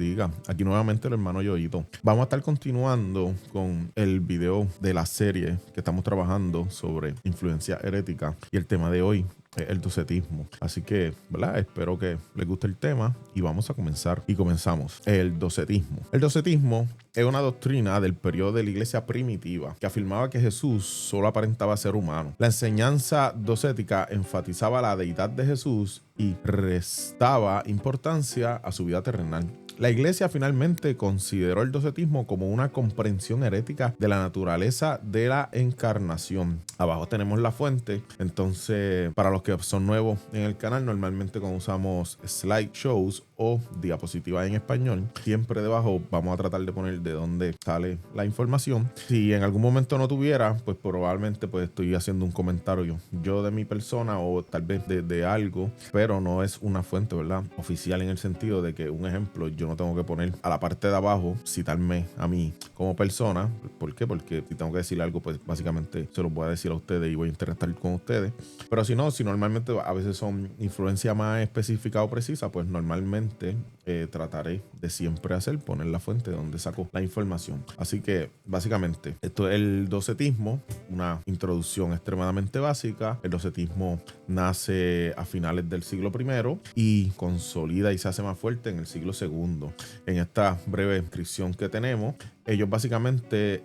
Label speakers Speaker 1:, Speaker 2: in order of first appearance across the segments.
Speaker 1: Diga, aquí nuevamente el hermano Yoito. Vamos a estar continuando con el video de la serie que estamos trabajando sobre influencia herética y el tema de hoy es el docetismo. Así que, ¿verdad? Espero que les guste el tema y vamos a comenzar. Y comenzamos. El docetismo. El docetismo es una doctrina del periodo de la iglesia primitiva que afirmaba que Jesús solo aparentaba ser humano. La enseñanza docética enfatizaba la deidad de Jesús y restaba importancia a su vida terrenal. La iglesia finalmente consideró el docetismo como una comprensión herética de la naturaleza de la encarnación. Abajo tenemos la fuente. Entonces, para los que son nuevos en el canal, normalmente cuando usamos slideshows o diapositivas en español, siempre debajo vamos a tratar de poner de dónde sale la información. Si en algún momento no tuviera, pues probablemente pues estoy haciendo un comentario yo de mi persona o tal vez de algo, pero no es una fuente, ¿verdad? Oficial, en el sentido de que, un ejemplo, yo no tengo que poner a la parte de abajo, citarme a mí como persona. ¿Por qué? Porque si tengo que decir algo, pues básicamente se lo voy a decir a ustedes y voy a interactuar con ustedes. Pero si no, si normalmente a veces son influencia más específica o precisa, pues normalmente trataré de siempre poner la fuente de donde saco la información. Así que básicamente esto es el docetismo, una introducción extremadamente básica. El docetismo nace a finales del siglo I y consolida y se hace más fuerte en el siglo II. En esta breve descripción que tenemos, ellos básicamente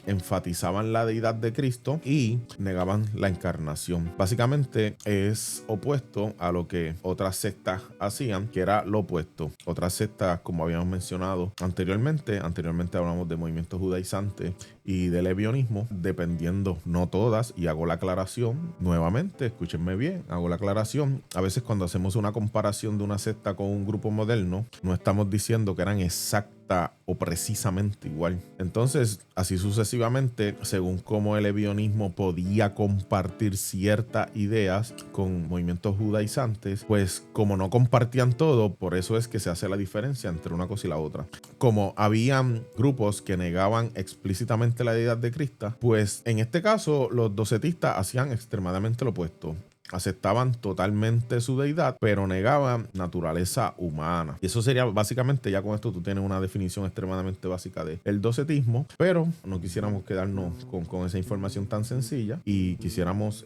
Speaker 1: enfatizaban la deidad de Cristo y negaban la encarnación. Básicamente es opuesto a lo que otras sectas hacían, que era lo opuesto. Otras sectas, como habíamos mencionado anteriormente hablamos de movimientos judaizantes y del ebionismo, dependiendo, no todas, y hago la aclaración nuevamente, escúchenme bien, hago la aclaración. A veces cuando hacemos una comparación de una secta con un grupo moderno, no estamos diciendo que eran exactas o precisamente igual. Entonces, así sucesivamente, según cómo el ebionismo podía compartir ciertas ideas con movimientos judaizantes, pues como no compartían todo, por eso es que se hace la diferencia entre una cosa y la otra. Como habían grupos que negaban explícitamente la deidad de Cristo, pues en este caso los docetistas hacían extremadamente lo opuesto. Aceptaban totalmente su deidad, pero negaban naturaleza humana. Y eso sería básicamente, ya con esto tú tienes una definición extremadamente básica del docetismo, pero no quisiéramos quedarnos con esa información tan sencilla y quisiéramos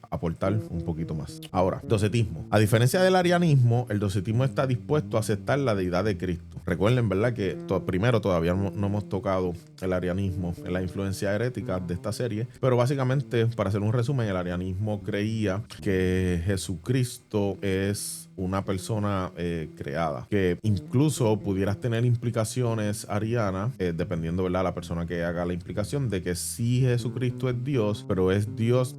Speaker 1: aportar un poquito más. Ahora, docetismo. A diferencia del arianismo, el docetismo está dispuesto a aceptar la deidad de Cristo. Recuerden, ¿verdad?, que primero todavía no hemos tocado el arianismo en la influencia herética de esta serie, pero básicamente, para hacer un resumen, el arianismo creía que Jesucristo es una persona creada, que incluso pudieras tener implicaciones arianas, dependiendo, ¿verdad?, la persona que haga la implicación de que sí, Jesucristo es Dios, pero es Dios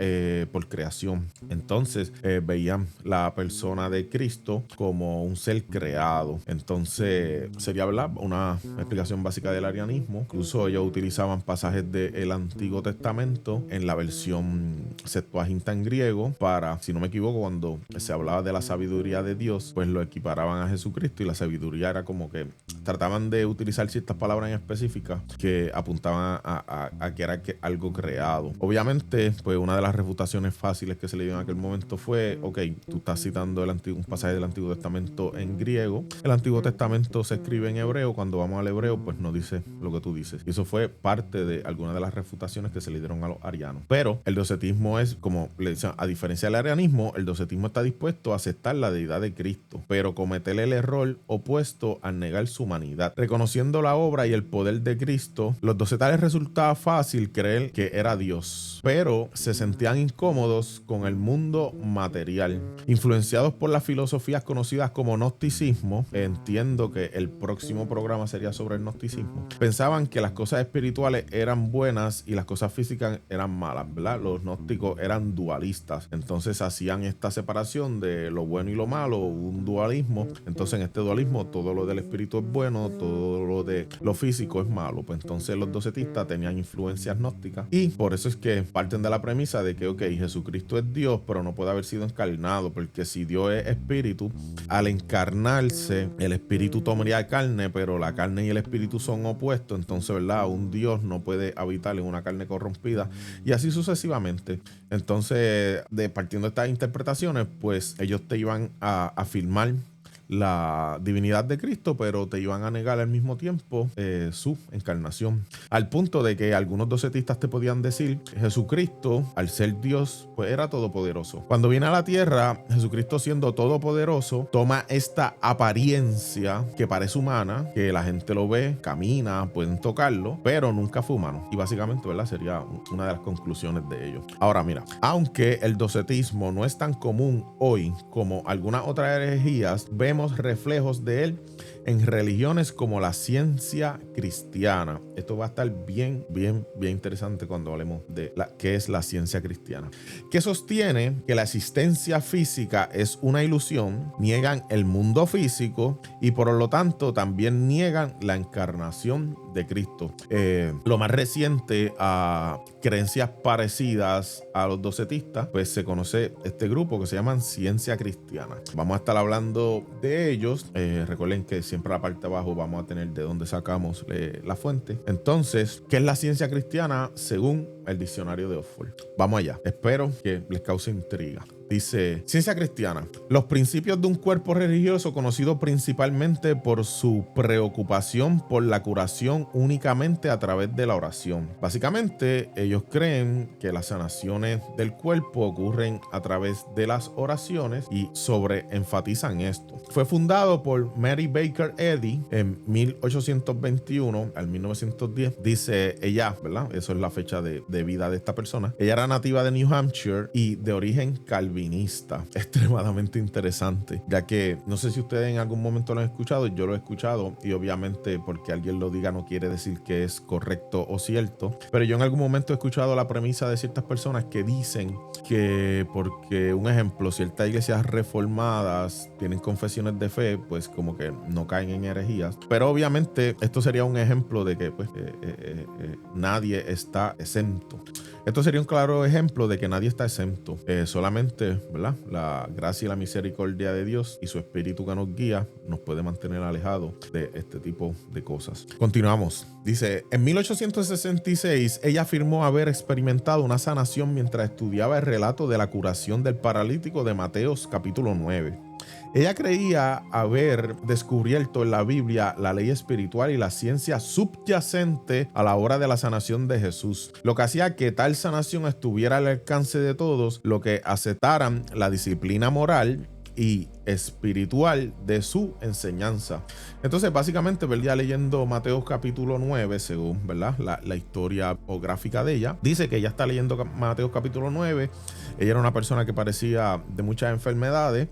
Speaker 1: por creación. Entonces veían la persona de Cristo como un ser creado. Entonces sería, ¿verdad?, una explicación básica del arianismo. Incluso ellos utilizaban pasajes del Antiguo Testamento en la versión Septuaginta en griego para, si no me equivoco, cuando se hablaba de la sabiduría de Dios, pues lo equiparaban a Jesucristo, y la sabiduría era como que trataban de utilizar ciertas palabras en específicas que apuntaban a que era algo creado. Obviamente, pues una de las refutaciones fáciles que se le dio en aquel momento fue: ok, tú estás citando un pasaje del Antiguo Testamento en griego, el Antiguo Testamento se escribe en hebreo, cuando vamos al hebreo pues no dice lo que tú dices. Y eso fue parte de algunas de las refutaciones que se le dieron a los arianos. Pero el docetismo es, como le decía, a diferencia del arianismo, el docetismo está dispuesto a aceptar la deidad de Cristo, pero cometer el error opuesto al negar su humanidad. Reconociendo la obra y el poder de Cristo, los docetales resultaba fácil creer que era Dios, pero se sentían incómodos con el mundo material. Influenciados por las filosofías conocidas como gnosticismo, entiendo que el próximo programa sería sobre el gnosticismo, pensaban que las cosas espirituales eran buenas y las cosas físicas eran malas, ¿verdad? Los gnósticos eran dualistas, entonces hacían esta separación de lo bueno y lo malo, un dualismo. Entonces en este dualismo todo lo del espíritu es bueno, todo lo de lo físico es malo. Pues entonces los docetistas tenían influencias gnósticas, y por eso es que parten de la premisa de que, ok, Jesucristo es Dios, pero no puede haber sido encarnado, porque si Dios es espíritu, al encarnarse el espíritu tomaría carne, pero la carne y el espíritu son opuestos. Entonces, ¿verdad?, un Dios no puede habitar en una carne corrompida, y así sucesivamente. Entonces, partiendo de estas interpretaciones, pues ellos te iban a afirmar la divinidad de Cristo, pero te iban a negar al mismo tiempo su encarnación. Al punto de que algunos docetistas te podían decir, Jesucristo, al ser Dios, pues era todopoderoso. Cuando viene a la tierra, Jesucristo siendo todopoderoso, toma esta apariencia que parece humana, que la gente lo ve, camina, pueden tocarlo, pero nunca fue humano. Y básicamente, ¿verdad? Sería una de las conclusiones de ello. Ahora, mira, aunque el docetismo no es tan común hoy como algunas otras herejías, vemos reflejos de él en religiones como la ciencia cristiana. Esto va a estar bien interesante cuando hablemos de qué es la ciencia cristiana, que sostiene que la existencia física es una ilusión, niegan el mundo físico y por lo tanto también niegan la encarnación de Cristo. Lo más reciente a creencias parecidas a los docetistas, pues se conoce este grupo que se llaman ciencia cristiana. Vamos a estar hablando de ellos. Recuerden que siempre a la parte de abajo vamos a tener de dónde sacamos la fuente. Entonces, ¿qué es la ciencia cristiana según el diccionario de Oxford? Vamos allá. Espero que les cause intriga. Dice, ciencia cristiana, los principios de un cuerpo religioso conocido principalmente por su preocupación por la curación únicamente a través de la oración. Básicamente, ellos creen que las sanaciones del cuerpo ocurren a través de las oraciones y sobreenfatizan esto. Fue fundado por Mary Baker Eddy en 1821 al 1910. Dice ella, ¿verdad? Eso es la fecha de vida de esta persona. Ella era nativa de New Hampshire y de origen calvinista. Extremadamente interesante, ya que no sé si ustedes en algún momento lo han escuchado, yo lo he escuchado y obviamente porque alguien lo diga no quiere decir que es correcto o cierto, pero yo en algún momento he escuchado la premisa de ciertas personas que dicen que porque, un ejemplo, ciertas iglesias reformadas tienen confesiones de fe, pues como que no caen en herejías, pero obviamente esto sería un ejemplo de que pues nadie está exento. Esto sería un claro ejemplo de que nadie está exento, solamente, ¿verdad? La gracia y la misericordia de Dios y su espíritu que nos guía nos puede mantener alejados de este tipo de cosas. Continuamos. Dice, en 1866 ella afirmó haber experimentado una sanación mientras estudiaba el relato de la curación del paralítico de Mateos capítulo 9. Ella creía haber descubierto en la Biblia la ley espiritual y la ciencia subyacente a la hora de la sanación de Jesús, lo que hacía que tal sanación estuviera al alcance de todos, lo que aceptaran la disciplina moral y espiritual de su enseñanza. Entonces, básicamente, ya leyendo Mateo capítulo 9, según, ¿verdad?, la historia o gráfica de ella, dice que ella está leyendo Mateo capítulo 9. Ella era una persona que parecía de muchas enfermedades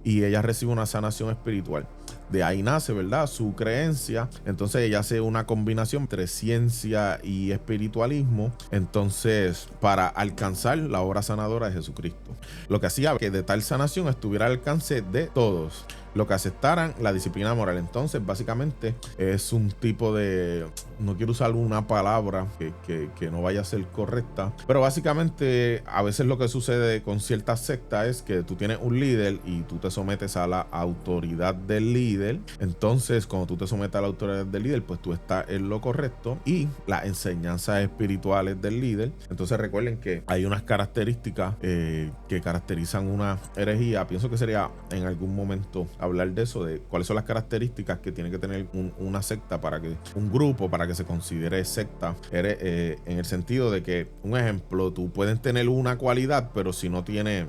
Speaker 1: y ella recibe una sanación espiritual. De ahí nace, ¿verdad?, su creencia. Entonces ella hace una combinación entre ciencia y espiritualismo, entonces para alcanzar la obra sanadora de Jesucristo, lo que hacía que de tal sanación estuviera al alcance de todos, lo que aceptaran la disciplina moral. Entonces básicamente es un tipo de, no quiero usar una palabra que no vaya a ser correcta, pero básicamente a veces lo que sucede con ciertas sectas es que tú tienes un líder y tú te sometes a la autoridad del líder. Entonces cuando tú te sometes a la autoridad del líder, pues tú estás en lo correcto y las enseñanzas espirituales del líder. Entonces recuerden que hay unas características que caracterizan una herejía. Pienso que sería en algún momento hablar de eso, de cuáles son las características que tiene que tener una secta para que, un grupo para que se considere secta, en el sentido de que, un ejemplo, tú puedes tener una cualidad, pero si no tiene,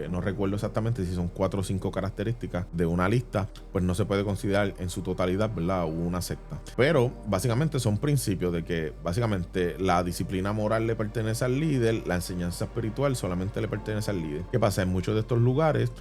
Speaker 1: no recuerdo exactamente si son 4 o 5 características de una lista, pues no se puede considerar en su totalidad, ¿verdad?, una secta. Pero básicamente son principios de que básicamente la disciplina moral le pertenece al líder, la enseñanza espiritual solamente le pertenece al líder. ¿Qué pasa? En muchos de estos lugares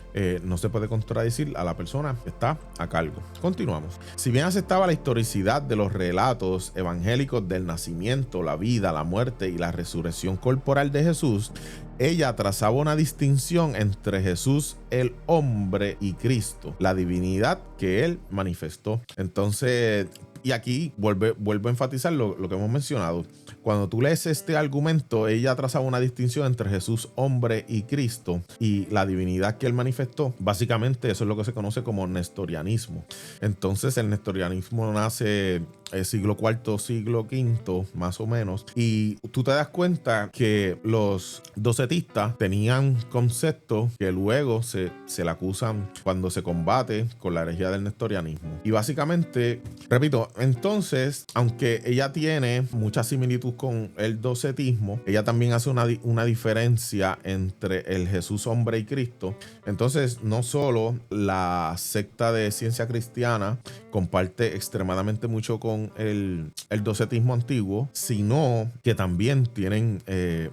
Speaker 1: no se puede contradecir a la persona que está a cargo. Continuamos. Si bien aceptaba la historicidad de los relatos evangélicos del nacimiento, la vida, la muerte y la resurrección corporal de Jesús, ella trazaba una distinción entre Jesús el hombre y Cristo, la divinidad que él manifestó. Entonces, y aquí vuelvo a enfatizar lo que hemos mencionado. Cuando tú lees este argumento, ella trazaba una distinción entre Jesús hombre y Cristo y la divinidad que él manifestó. Básicamente eso es lo que se conoce como nestorianismo. Entonces el nestorianismo nace siglo IV, siglo V, más o menos. Y tú te das cuenta que los docetistas tenían conceptos que luego se le acusan cuando se combate con la herejía del nestorianismo. Y básicamente, repito, entonces, aunque ella tiene mucha similitud con el docetismo, ella también hace una diferencia entre el Jesús hombre y Cristo. Entonces, no solo la secta de ciencia cristiana comparte extremadamente mucho con el docetismo antiguo, sino que también tienen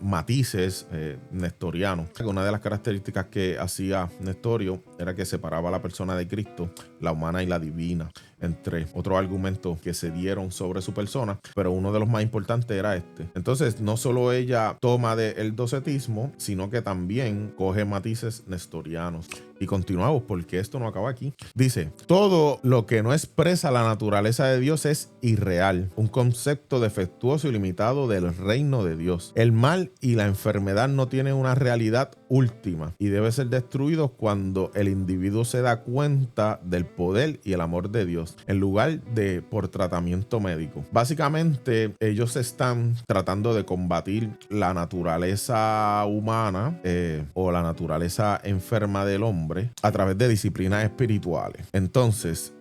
Speaker 1: matices nestorianos. Una de las características que hacía Nestorio era que separaba a la persona de Cristo, la humana y la divina, entre otros argumentos que se dieron sobre su persona, pero uno de los más importantes era este. Entonces, no solo ella toma del docetismo, sino que también coge matices nestorianos. Y continuamos porque esto no acaba aquí. Dice, todo lo que no expresa la naturaleza de Dios es irreal, un concepto defectuoso y limitado del reino de Dios. El mal y la enfermedad no tienen una realidad última y debe ser destruido cuando el individuo se da cuenta del poder y el amor de Dios, en lugar de por tratamiento médico. Básicamente, ellos están tratando de combatir la naturaleza humana o la naturaleza enferma del hombre a través de disciplinas espirituales. Entonces,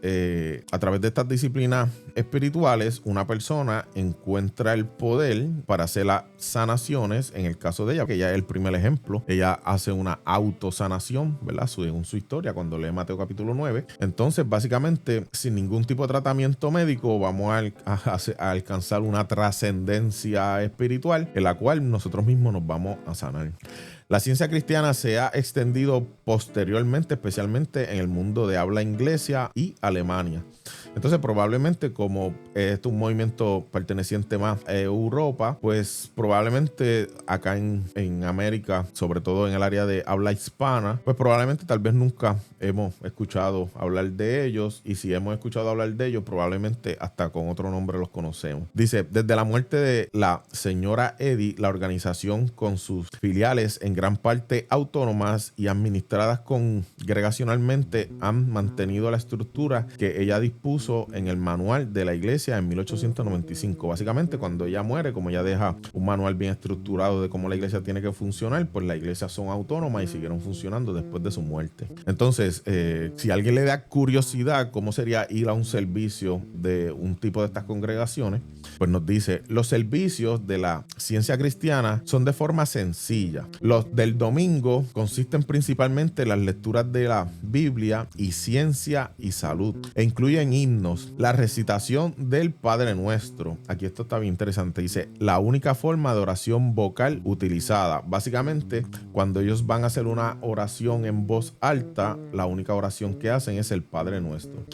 Speaker 1: a través de estas disciplinas espirituales, una persona encuentra el poder para hacer las sanaciones. En el caso de ella, que ya es el primer ejemplo, ella hace una autosanación, ¿verdad? Según su historia, cuando lee Mateo capítulo 9. Entonces, básicamente, sin ningún tipo de tratamiento médico, vamos a alcanzar una trascendencia espiritual en la cual nosotros mismos nos vamos a sanar. La ciencia cristiana se ha extendido posteriormente, especialmente en el mundo de habla inglesa y Alemania. Entonces, probablemente, como es un movimiento perteneciente más a Europa, pues probablemente acá en América, sobre todo en el área de habla hispana, pues probablemente tal vez nunca hemos escuchado hablar de ellos, y si hemos escuchado hablar de ellos, probablemente hasta con otro nombre los conocemos. Dice, desde la muerte de la señora Eddy, la organización con sus filiales en gran parte autónomas y administradas congregacionalmente han mantenido la estructura que ella dispuso en el manual de la iglesia en 1895. Básicamente, cuando ella muere, como ella deja un manual bien estructurado de cómo la iglesia tiene que funcionar, pues las iglesias son autónomas y siguieron funcionando después de su muerte. Entonces, si a alguien le da curiosidad cómo sería ir a un servicio de un tipo de estas congregaciones, pues nos dice, los servicios de la ciencia cristiana son de forma sencilla. Los del domingo consisten principalmente en las lecturas de la Biblia y ciencia y salud, e incluyen himnos, la recitación del Padre Nuestro. Aquí esto está bien interesante. Dice, la única forma de oración vocal utilizada. Básicamente, cuando ellos van a hacer una oración en voz alta, la única oración que hacen es el Padre Nuestro.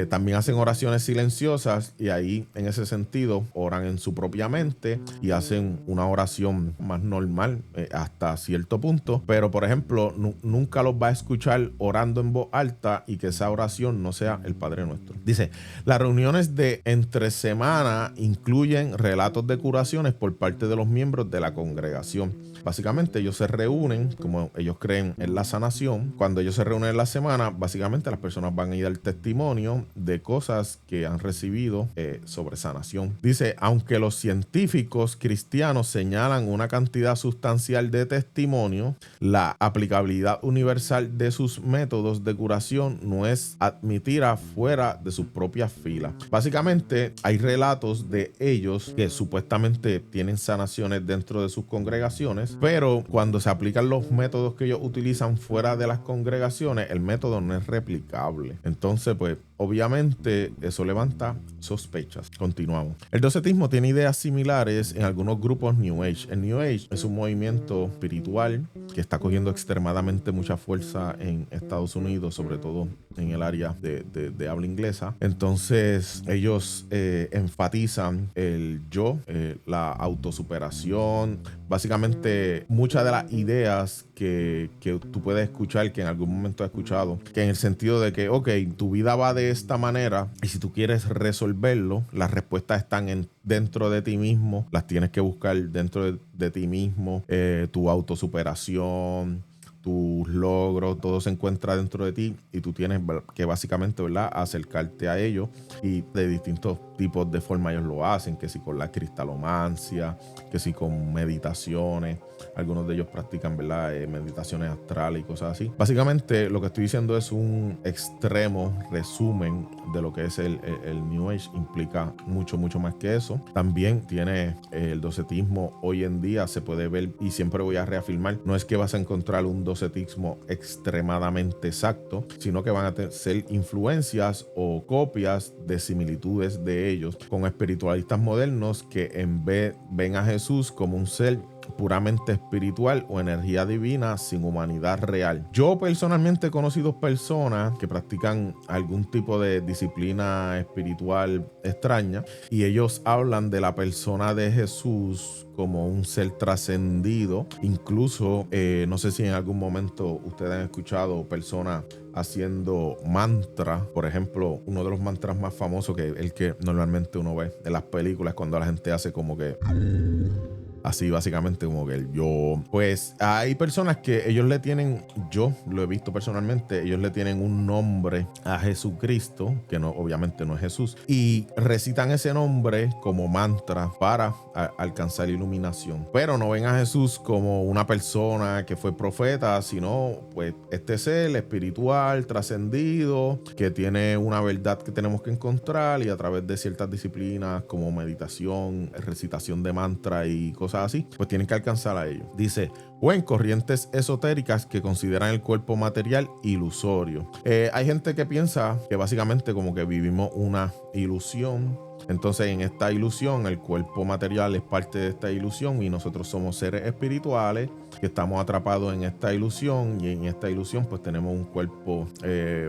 Speaker 1: También hacen oraciones silenciosas, y ahí, en ese sentido, oran en su propia mente y hacen una oración más normal hasta cierto punto. Pero, por ejemplo, nunca los va a escuchar orando en voz alta y que esa oración no sea el Padre Nuestro. Dice, las reuniones de entre semana incluyen relatos de curaciones por parte de los miembros de la congregación. Básicamente, ellos se reúnen, como ellos creen en la sanación. Cuando ellos se reúnen en la semana, básicamente las personas van a ir al testimonio de cosas que han recibido sobre sanación. Dice, aunque los científicos cristianos señalan una cantidad sustancial de testimonio, la aplicabilidad universal de sus métodos de curación no es admitida fuera de sus propias filas. Básicamente, hay relatos de ellos que supuestamente tienen sanaciones dentro de sus congregaciones, pero cuando se aplican los métodos que ellos utilizan fuera de las congregaciones, el método no es replicable. Entonces, pues, obviamente, eso levanta sospechas. Continuamos. El docetismo tiene ideas similares en algunos grupos New Age. El New Age es un movimiento espiritual que está cogiendo extremadamente mucha fuerza en Estados Unidos, sobre todo en el área de habla inglesa. Entonces, ellos enfatizan el yo, la autosuperación. Básicamente, muchas de las ideas que tú puedes escuchar, que en algún momento has escuchado, que en el sentido de que, ok, tu vida va de esta manera, y si tú quieres resolverlo, las respuestas están dentro de ti mismo, las tienes que buscar dentro de ti mismo, tu autosuperación, tus logros, todo se encuentra dentro de ti, y tú tienes que básicamente, ¿verdad?, acercarte a ello, y de distintos tipos de forma ellos lo hacen, que si con la cristalomancia, que si con meditaciones. Algunos de ellos practican, ¿verdad? Meditaciones astrales y cosas así. Básicamente lo que estoy diciendo es un extremo resumen de lo que es el New Age. Implica mucho más que eso. También tiene el docetismo. Hoy en día se puede ver, y siempre voy a reafirmar, no es que vas a encontrar un docetismo extremadamente exacto, sino que van a ser influencias o copias de similitudes de ellos con espiritualistas modernos que en vez ven a Jesús como un ser puramente espiritual o energía divina sin humanidad real. Yo personalmente he conocido personas que practican algún tipo de disciplina espiritual extraña y ellos hablan de la persona de Jesús como un ser trascendido. Incluso no sé si en algún momento ustedes han escuchado personas haciendo mantra. Por ejemplo, uno de los mantras más famosos, que el que normalmente uno ve en las películas, cuando la gente hace como que así, básicamente, como que el yo. Pues hay personas que ellos le tienen, yo lo he visto personalmente, ellos le tienen un nombre a Jesucristo, que no, obviamente no es Jesús, y recitan ese nombre como mantra para alcanzar iluminación. Pero no ven a Jesús como una persona que fue profeta, sino pues este ser espiritual, trascendido, que tiene una verdad que tenemos que encontrar, y a través de ciertas disciplinas como meditación, recitación de mantra y cosas así, pues tienen que alcanzar a ellos. Dice, o en corrientes esotéricas que consideran el cuerpo material ilusorio. Hay gente que piensa que básicamente como que vivimos una ilusión. Entonces en esta ilusión el cuerpo material es parte de esta ilusión y nosotros somos seres espirituales que estamos atrapados en esta ilusión, y en esta ilusión pues tenemos un cuerpo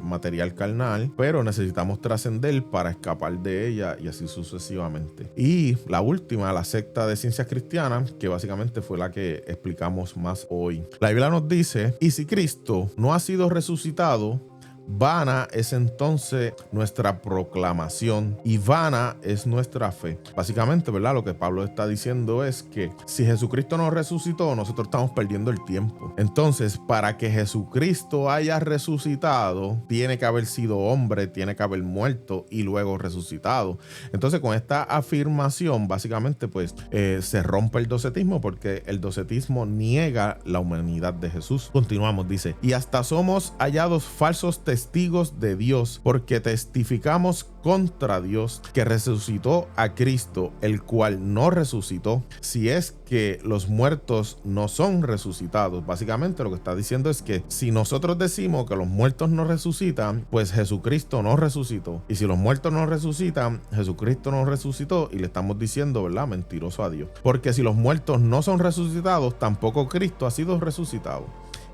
Speaker 1: material carnal, pero necesitamos trascender para escapar de ella, y así sucesivamente. Y la última, la secta de ciencias cristianas, que básicamente fue la que explicamos más hoy. La Biblia nos dice, y si Cristo no ha sido resucitado, vana es entonces nuestra proclamación y vana es nuestra fe. Básicamente, ¿verdad? Lo que Pablo está diciendo es que si Jesucristo no resucitó, nosotros estamos perdiendo el tiempo. Entonces, para que Jesucristo haya resucitado, tiene que haber sido hombre, tiene que haber muerto y luego resucitado. Entonces, con esta afirmación, básicamente, pues se rompe el docetismo, porque el docetismo niega la humanidad de Jesús. Continuamos, dice, y hasta somos hallados falsos testigos de Dios, porque testificamos contra Dios que resucitó a Cristo, el cual no resucitó, si es que los muertos no son resucitados. Básicamente lo que está diciendo es que si nosotros decimos que los muertos no resucitan, pues Jesucristo no resucitó, y si los muertos no resucitan, Jesucristo no resucitó, y le estamos diciendo, ¿verdad?, mentiroso a Dios, porque si los muertos no son resucitados, tampoco Cristo ha sido resucitado.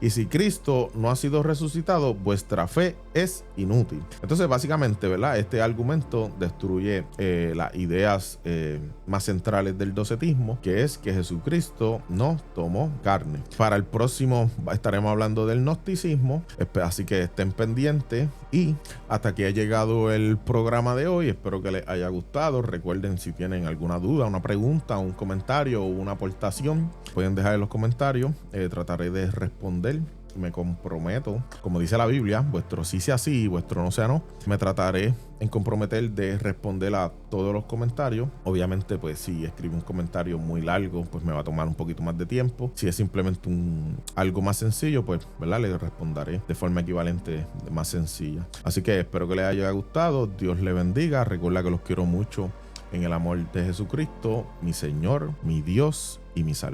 Speaker 1: Y si Cristo no ha sido resucitado, vuestra fe es inútil. Entonces, básicamente, ¿verdad?, este argumento destruye las ideas más centrales del docetismo, que es que Jesucristo no tomó carne. Para el próximo estaremos hablando del gnosticismo, así que estén pendientes. Y hasta aquí ha llegado el programa de hoy. Espero que les haya gustado. Recuerden, si tienen alguna duda, una pregunta, un comentario o una aportación, pueden dejar en los comentarios. Trataré de responder. Me comprometo, como dice la Biblia, vuestro sí sea sí y vuestro no sea no. Me trataré en comprometer de responder a todos los comentarios. Obviamente, pues si escribo un comentario muy largo, pues me va a tomar un poquito más de tiempo. Si es simplemente algo más sencillo, pues, ¿verdad?, le responderé de forma equivalente, más sencilla. Así que espero que les haya gustado. Dios les bendiga. Recuerda que los quiero mucho en el amor de Jesucristo, mi Señor, mi Dios y mi Salvador.